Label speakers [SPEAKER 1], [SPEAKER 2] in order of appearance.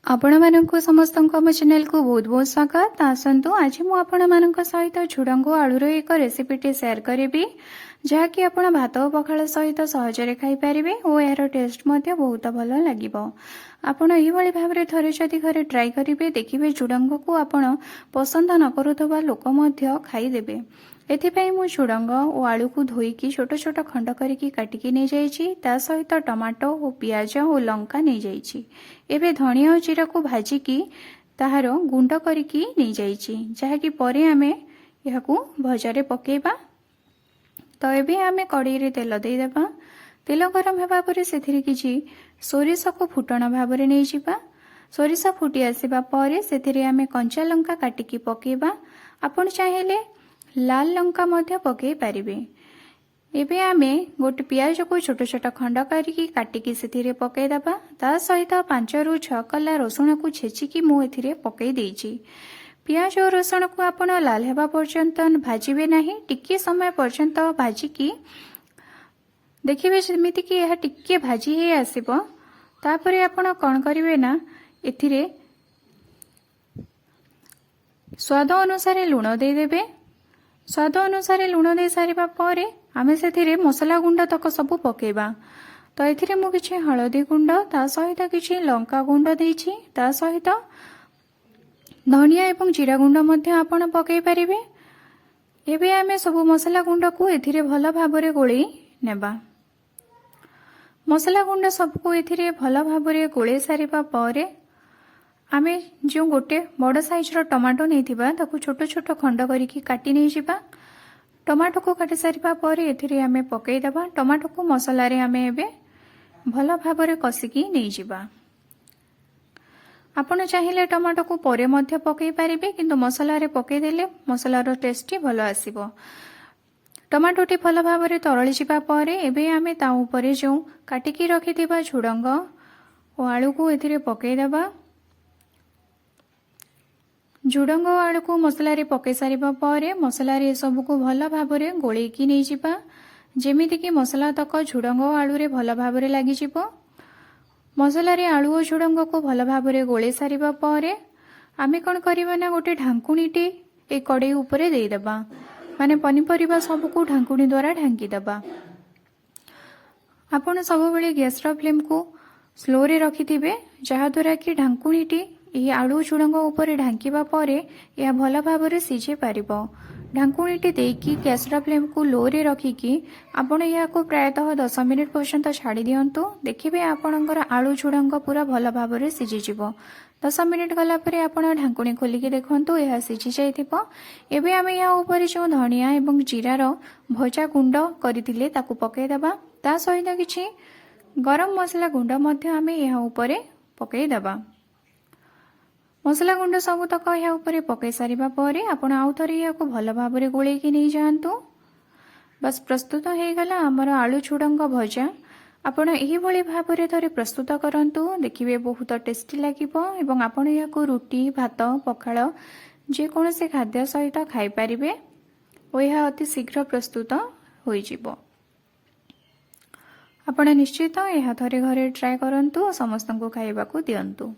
[SPEAKER 1] आपण मानक समस्त मो चैनल को बहुत बहुत स्वागत। आसतु आज मुझे सहित झुडंग आलूर एक रेसिपीटी सेयार करी जहाँकि आप भात और पखाल सहित सहजरे खाईपारे और यार टेस्ट बहुत भल लगे। आपण यही भाव में थे जदि घरे ट्राई करेंगे देखिए झुडंग को आपण पसंद न करुवा लोक खाईदे। एथिपाई मु झुडंग और आलू को धोईकी छोट छोट खंड करके काटिकी नहीं जाइछि। ता सहित टमाटो और पियाज और लंका नहीं जाइछि। एबे धनिया और जीरा को भाजिकी ताहार गुंड करके नहीं जाइछि जहाँकि परे आमे यहाकू भजारे पकेबा। तो एबे आमे कड़ाई रे तेल देदेबा। तेल गरम हेबा परे सेथिरे किछि सोरिष को फुटण भाव में नहीं जिबा। सोरिष फुटी आसिबा परे सेथिरे आमे कंचा लंका काटिकी पकेबा। आपण चाहेले लाल लंका मध्य पकई पारिबे। एबे आमे गोटे पियाज को छोट छोट खंड करके काटिकी सेथिरे पकई दबा। ता सहित 5 ରୁ 6 कला रसुण को छेचिकी मु एथिरे पकई देइछि। पियाज और रसुण को आपण लाल हेबा पर्यंत भाजिबे नाही, टिके समय पर्यंत भाजिकी देखिबे जेमिति कि यह टिके भाजी हे आसीबो। तापरे आपण कोन करिवे ना एथिरे स्वाद अनुसार लूण दे देबे। स्वाद अनुसार लुण दे सारिबा परे आमे सेथिरे मसला गुंड तक सब पकेबा। तो एथिरे मु किछि हळदी गुंड ता सहित किछि लंका गुंड देछि। ता सहित धनिया एवं जीरा गुंड मध्य आपण पकेई परिबे। एबे आमे सब मसला गुंड को एथिरे भल भाबरे गोळेई नेबा। मसला गुंड सब को एथिरे भल भाबरे गोळेई सारिबा परे आमे जो गोटे बड़ साइज रो टमाटो नहीं ताकू छोट छोट खंड करके काटी नहीं जिबा। टमाटो को काटी सारिबा परे एथिरे आमे पकई दबा। टमाटो को मसला रे आमे एबे भल भाबरे कसिकी नहीं जिबा। आपण चाहिले टमाटो को परे मध्य पकई पारिबे किंतु मसला रे पकई देले मसला रो टेस्टी भल आसीबो। टमाटोटी भल भाबरे तरळी जिबा परे एबे आमे ता ऊपरे जो काटिकी रखिथिबा झुडंग और आलू को एथिरे पकई दबा। झुडंग आलू को मसला रे पकई सारिबा परे मसला रे सब को भल भाबरे गोळेकी नै जिबा जेमिति कि मसला तक झुडंग आलू रे भल भाबरे लागि जिवो। मसला रे आलू और झुडंग को भल भाबरे गोळे सारिबा परे आमे कोन करिबा ना गोटे ढांकुणीटी ए कड़ाई ऊपरे देई देबा। माने पनिपरिबा सब को ढांकुणी द्वारा ढांकी देबा। आपण सब बेले गैस रो फ्लेम को स्लो रे रखिथिबे जहा द्वारा कि ढांकुणीटी यह आलू झुडंग ऊपर ढांकिबा परे यह भल भाबरे सिझे पारिबो। ढांकुणीटी देकी गैस रा फ्लेम को लो रे रखिकी आपण या को प्रायतः 10 मिनिट पर्यंत छाड़ी दियंतु। देखिबे आपणकर आलू झुडंग पूरा भल भाबरे सिझी जिवो। 10 मिनिट गला परे आपण ढांकुणी खोलिकी देखंतु यह सिझी जाइथिबो। एबे आमे या ऊपर जो धनिया एवं जीरा रो भजा गुंड करिथिले ताकू पकई देबा। ता सहित किछि गरम मसला गुंड मध्य आमे या ऊपर पकई देबा। मसला गुंड सब तक या ऊपर पकई सारिबा परे आपण आउ थरे या को भल भाबरे गोळेकी नै जांतु। बस प्रस्तुत हो गला हमर आलू झुडंग भजा। आपण एही भली भाबरे थरे प्रस्तुत करंतु देखिबे बहुत टेस्टी लागिबो एवं आपण या को रोटी भात पखाल जे कोनोसे खाद्य सहित खाई परिबे ओ यह अति शीघ्र प्रस्तुत होई जिवो। आपण निश्चित यह थरे घरे ट्राई करंतु समस्त को खाइबा को दियंतु।